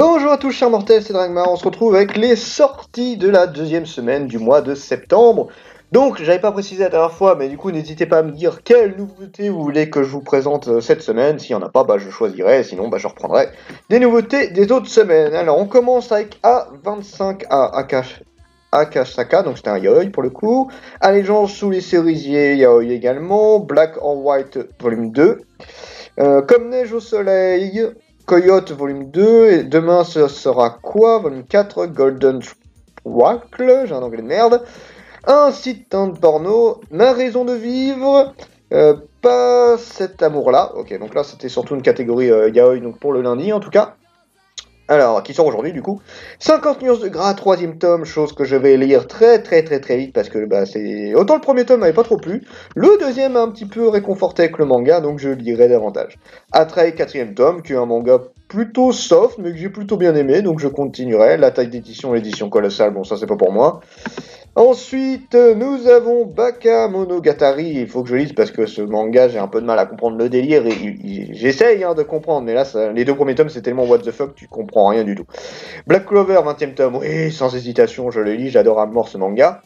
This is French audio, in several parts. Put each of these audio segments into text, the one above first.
Bonjour à tous chers mortels, c'est Dragmar, on se retrouve avec les sorties de la deuxième semaine du mois de septembre. Donc, j'avais pas précisé la dernière fois, mais du coup, n'hésitez pas à me dire quelle nouveauté vous voulez que je vous présente cette semaine. S'il n'y en a pas, je choisirai, sinon je reprendrai des nouveautés des autres semaines. Alors, on commence avec A25A Akasaka, donc c'était un yaoi pour le coup. Allégeance sous les cerisiers, yaoi également. Black or White, volume 2. Comme neige au soleil, Coyote volume 2, et demain ce sera quoi? Volume 4, Golden Sparkle, j'ai un anglais de merde. Un site de porno, ma raison de vivre, pas cet amour-là. Ok, donc là c'était surtout une catégorie yaoi, donc pour le lundi en tout cas. Alors, qui sort aujourd'hui du coup. 50 nuances de gras, troisième tome, chose que je vais lire très vite parce que c'est... Autant le premier tome m'avait pas trop plu, le deuxième m'a un petit peu réconforté avec le manga, donc je lirai davantage. Atreyu, quatrième tome, qui est un manga plutôt soft, mais que j'ai plutôt bien aimé, donc je continuerai. La taille d'édition, l'édition colossale, bon ça c'est pas pour moi. Ensuite, nous avons Baka Monogatari. Il faut que je lise parce que ce manga, j'ai un peu de mal à comprendre le délire. J'essaye de comprendre, mais là, les deux premiers tomes, c'est tellement what the fuck, tu comprends rien du tout. Black Clover, 20e tome, oui, sans hésitation, je le lis, j'adore à mort ce manga.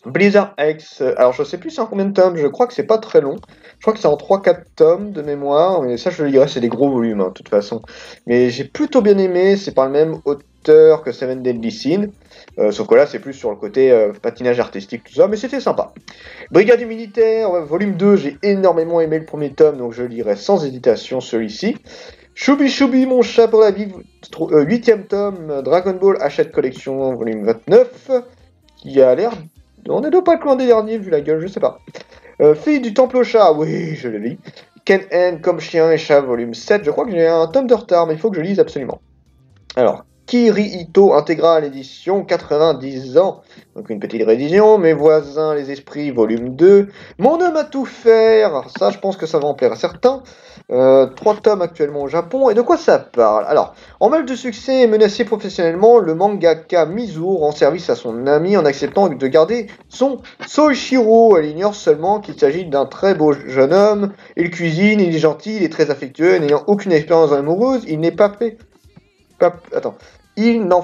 Blizzard X, alors je sais plus c'est en combien de tomes, je crois que c'est pas très long. Je crois que c'est en 3-4 tomes de mémoire, mais ça je le lirai, c'est des gros volumes, de toute façon. Mais j'ai plutôt bien aimé, c'est par le même auteur que Seven Deadly Sins. Sauf que là, c'est plus sur le côté patinage artistique, tout ça, mais c'était sympa. Brigade du militaire, volume 2, j'ai énormément aimé le premier tome, donc je lirai sans hésitation celui-ci. Choubi Choubi, mon chat pour la vie, 8e tome, Dragon Ball Hachette Collection, volume 29, qui a l'air... On ne doit pas être loin des derniers, vu la gueule, je sais pas. Fille du Temple au chat, oui, je le lis. Ken N comme chien et chat, volume 7, je crois que j'ai un tome de retard, mais il faut que je lise absolument. Alors, Kirihito Intégral édition 90 ans, donc une petite révision. Mes voisins les esprits volume 2. Mon homme à tout faire, ça je pense que ça va en plaire à certains. 3 tomes actuellement au Japon. Et de quoi ça parle? Alors, en mal de succès et menacé professionnellement, le mangaka Mizu rend service à son ami en acceptant de garder son Soichiro. Elle ignore seulement qu'il s'agit d'un très beau jeune homme. Il cuisine, il est gentil, il est très affectueux. N'ayant aucune expérience amoureuse, il n'est pas fait... Attends. Il n'en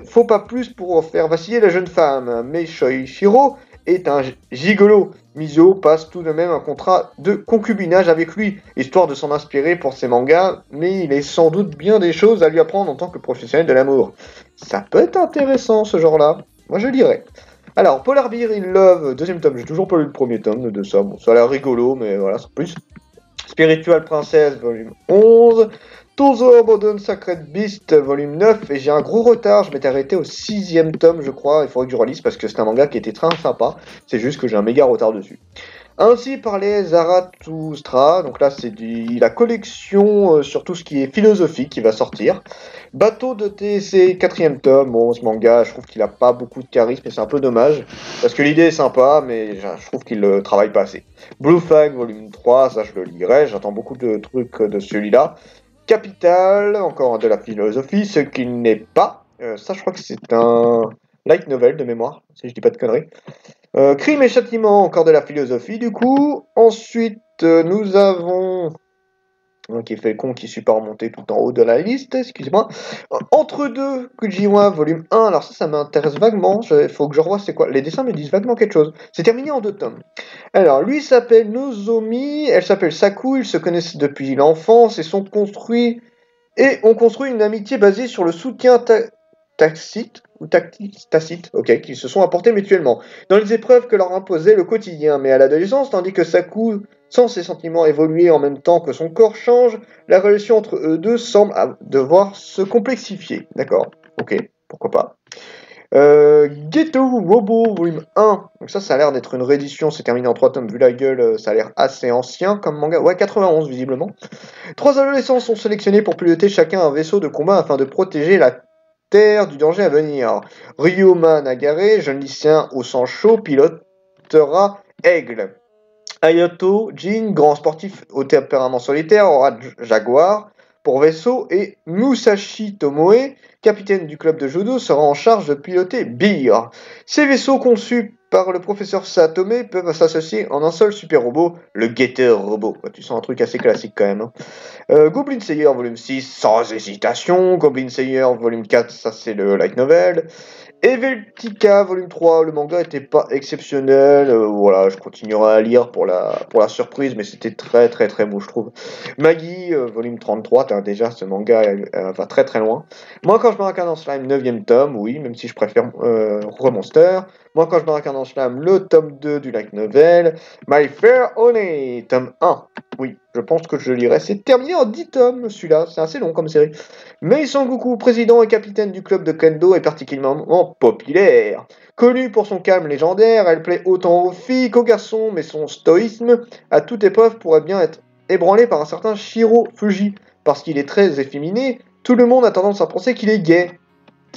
faut pas plus pour faire vaciller la jeune femme. Mais Soichiro est un gigolo. Mizo passe tout de même un contrat de concubinage avec lui, histoire de s'en inspirer pour ses mangas, mais il est sans doute bien des choses à lui apprendre en tant que professionnel de l'amour. Ça peut être intéressant ce genre-là. Moi je dirais. Alors, Polar Bear in Love, deuxième tome, j'ai toujours pas lu le premier tome de ça. Bon, ça a l'air rigolo, mais voilà, sans plus. Spiritual Princess, volume 11. Tozo Modern Sacred Beast, volume 9, et j'ai un gros retard, je m'étais arrêté au 6e tome, je crois, il faudrait que je relise parce que c'est un manga qui était très sympa, c'est juste que j'ai un méga retard dessus. Ainsi parlait Zarathustra, donc là c'est la collection sur tout ce qui est philosophie qui va sortir. Bateau de TC, 4e tome, bon ce manga, je trouve qu'il a pas beaucoup de charisme et c'est un peu dommage, parce que l'idée est sympa, mais je trouve qu'il le travaille pas assez. Blue Flag, volume 3, ça je le lirai, j'attends beaucoup de trucs de celui-là. Capital, encore de la philosophie, ce qu'il n'est pas. Ça, je crois que c'est un light novel de mémoire, si je dis pas de conneries. Crime et châtiment, encore de la philosophie, du coup. Ensuite, nous avons... qui fait le con qui suis pas remonté tout en haut de la liste, excusez-moi. Entre deux, Kujiwa, volume 1. Alors ça m'intéresse vaguement. Il faut que je revoie c'est quoi. Les dessins me disent vaguement quelque chose. C'est terminé en 2 tomes. Alors, lui s'appelle Nozomi, elle s'appelle Saku, ils se connaissent depuis l'enfance et ont construit une amitié basée sur le soutien tacite, ok, qu'ils se sont apportés mutuellement, dans les épreuves que leur imposait le quotidien. Mais à l'adolescence, tandis que Saku sent ses sentiments évoluer en même temps que son corps change, la relation entre eux deux semble devoir se complexifier. D'accord, ok, pourquoi pas. Ghetto Robo volume 1. Donc ça a l'air d'être une réédition, c'est terminé en 3 tomes, vu la gueule, ça a l'air assez ancien comme manga. Ouais, 91 visiblement. 3 adolescents sont sélectionnés pour piloter chacun un vaisseau de combat afin de protéger la Terre du danger à venir. Ryoma Nagare, jeune lycéen au sang chaud, pilotera Aigle. Ayato Jin, grand sportif au tempérament solitaire, aura Jaguar pour vaisseau, et Musashi Tomoe, capitaine du club de judo, sera en charge de piloter Beer. Ces vaisseaux conçus par le professeur Satome peuvent s'associer en un seul super robot, le Getter Robot. Ouais, tu sens un truc assez classique quand même. Hein. Goblin Slayer volume 6, sans hésitation. Goblin Slayer volume 4, ça c'est le light novel. Eveltica volume 3, le manga était pas exceptionnel. Voilà, je continuerai à lire pour la surprise, mais c'était très très très beau, je trouve. Maggie, volume 33, déjà ce manga elle va très très loin. Moi quand je me raconte en slime, 9ème tome, oui, même si je préfère Remonster. Moi quand je me raconte en slime, le tome 2 du light novel. My Fair Honey, tome 1. Oui, je pense que je lirai. C'est terminé en 10 tomes, celui-là. C'est assez long comme série. Mei Sangoku, président et capitaine du club de Kendo, est particulièrement populaire. Connue pour son calme légendaire, elle plaît autant aux filles qu'aux garçons, mais son stoïsme, à toute épreuve, pourrait bien être ébranlé par un certain Shiro Fuji. Parce qu'il est très efféminé, tout le monde a tendance à penser qu'il est gay.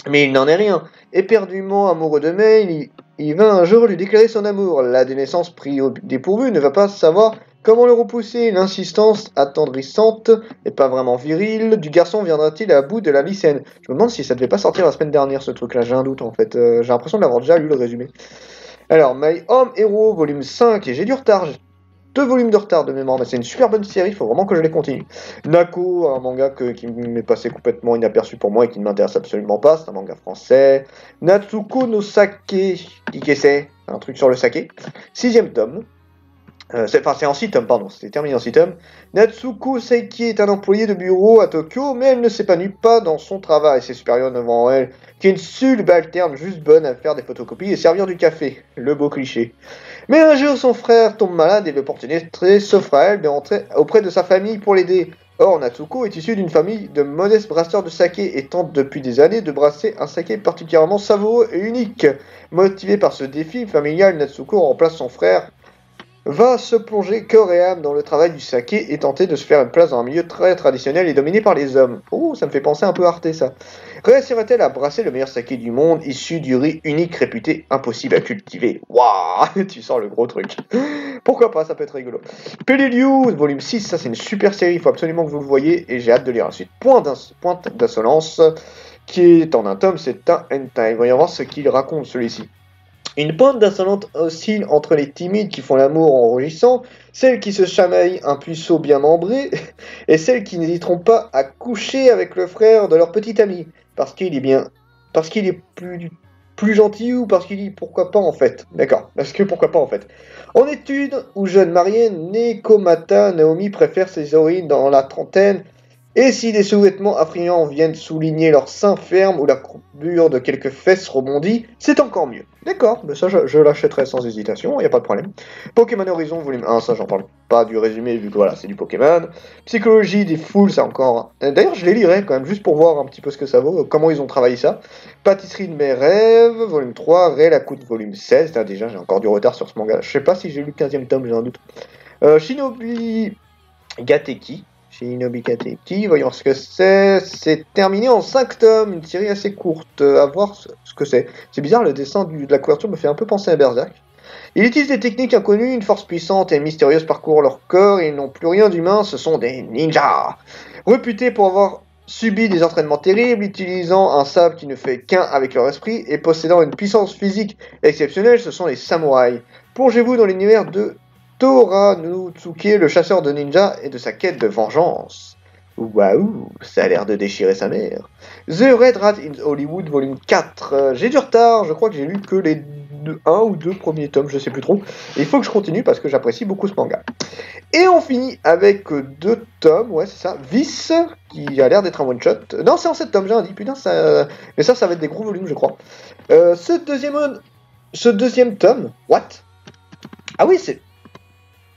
Mais il n'en est rien. Éperdument amoureux de Mei, il va un jour lui déclarer son amour. La dénaissance pris au dépourvu ne va pas savoir comment le repousser. L'insistance attendrissante et pas vraiment virile du garçon viendra-t-il à bout de la lycéenne? Je me demande si ça devait pas sortir la semaine dernière ce truc-là, j'ai un doute en fait. J'ai l'impression d'avoir déjà lu le résumé. Alors, My Home Hero, volume 5, et j'ai du retard, 2 volumes de retard de mémoire, mais c'est une super bonne série, il faut vraiment que je les continue. Nako, un manga qui m'est passé complètement inaperçu pour moi et qui ne m'intéresse absolument pas, c'est un manga français. Natsuko no Sake, c'est un truc sur le saké. 6ème tome. C'est en 6 tomes, pardon, c'est terminé en 6 tomes. Natsuko Seiki est un employé de bureau à Tokyo, mais elle ne s'épanouit pas dans son travail. Ses supérieurs devant elle, qui est une subalterne juste bonne à faire des photocopies et servir du café. Le beau cliché. Mais un jour, son frère tombe malade et l'opportunité s'offre à elle de rentrer auprès de sa famille pour l'aider. Or, Natsuko est issue d'une famille de modestes brasseurs de saké et tente depuis des années de brasser un saké particulièrement savoureux et unique. Motivée par ce défi familial, Natsuko remplace son frère, va se plonger corps et âme dans le travail du saké et tenter de se faire une place dans un milieu très traditionnel et dominé par les hommes. Oh, ça me fait penser un peu à Arte, ça. Réussirait-elle à brasser le meilleur saké du monde, issu du riz unique réputé impossible à cultiver? Waouh, tu sens le gros truc. Pourquoi pas, ça peut être rigolo. Peleliu, volume 6, ça c'est une super série, il faut absolument que vous le voyez, et j'ai hâte de lire ensuite. Pointe d'insolence, qui est en un tome, c'est un hentai. Voyons voir ce qu'il raconte celui-ci. Une pointe d'insolente oscille entre les timides qui font l'amour en rougissant, celles qui se chamaillent un puceau bien membré, et celles qui n'hésiteront pas à coucher avec le frère de leur petit ami, parce qu'il est plus gentil ou parce qu'il dit pourquoi pas en fait. D'accord, parce que pourquoi pas en fait. En études ou jeune mariée, Nekomata Naomi préfère ses héroïnes dans la trentaine. Et si des sous-vêtements affriants viennent souligner leur sein ferme ou la courbure de quelques fesses rebondies, c'est encore mieux. D'accord, mais ça je l'achèterai sans hésitation, il n'y a pas de problème. Pokémon Horizon volume 1, ça j'en parle pas du résumé vu que voilà, c'est du Pokémon. Psychologie des foules, c'est encore... D'ailleurs je les lirai quand même, juste pour voir un petit peu ce que ça vaut, comment ils ont travaillé ça. Pâtisserie de mes rêves, volume 3, Ré la Coute, volume 16, déjà j'ai encore du retard sur ce manga, je sais pas si j'ai lu le 15ème tome, j'ai un doute. Shinobi Gateki, voyons ce que c'est. C'est terminé en 5 tomes, une série assez courte. À voir ce que c'est. C'est bizarre, le dessin de la couverture me fait un peu penser à Berserk. Il utilise des techniques inconnues, une force puissante et mystérieuse parcourt leur corps et ils n'ont plus rien d'humain, ce sont des ninjas. Réputés pour avoir subi des entraînements terribles, utilisant un sabre qui ne fait qu'un avec leur esprit et possédant une puissance physique exceptionnelle, ce sont les samouraïs. Plongez-vous dans l'univers de Toranutsuke, le chasseur de ninjas, et de sa quête de vengeance. Waouh, ça a l'air de déchirer sa mère. The Red Rat in Hollywood, volume 4. J'ai du retard, je crois que j'ai lu que les 1 ou 2 premiers tomes, je sais plus trop. Et il faut que je continue parce que j'apprécie beaucoup ce manga. Et on finit avec 2 tomes, ouais c'est ça, Vice, qui a l'air d'être un one-shot. Non, c'est en 7 tomes, j'ai un dit, putain, ça... Mais ça va être des gros volumes, je crois. Ce deuxième tome, what? Ah oui, c'est...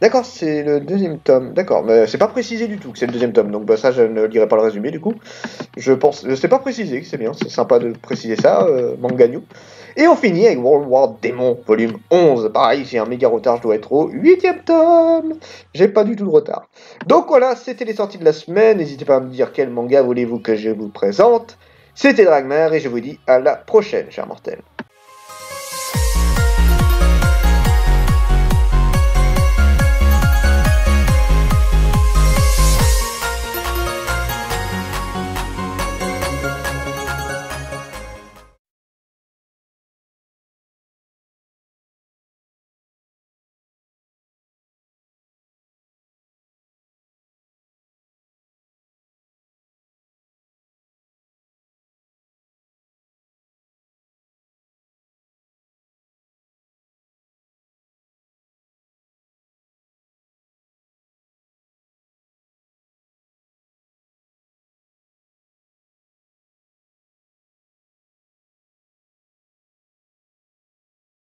D'accord, c'est le 2ème tome. D'accord, mais c'est pas précisé du tout que c'est le 2ème tome, donc bah, ça je ne lirai pas le résumé du coup. C'est pas précisé, c'est bien, c'est sympa de préciser ça, Mangagno. Et on finit avec World War Demon, volume 11. Pareil, j'ai un méga retard, je dois être au 8ème tome. J'ai pas du tout de retard. Donc voilà, c'était les sorties de la semaine. N'hésitez pas à me dire quel manga voulez-vous que je vous présente. C'était Dragmar et je vous dis à la prochaine, chers mortels.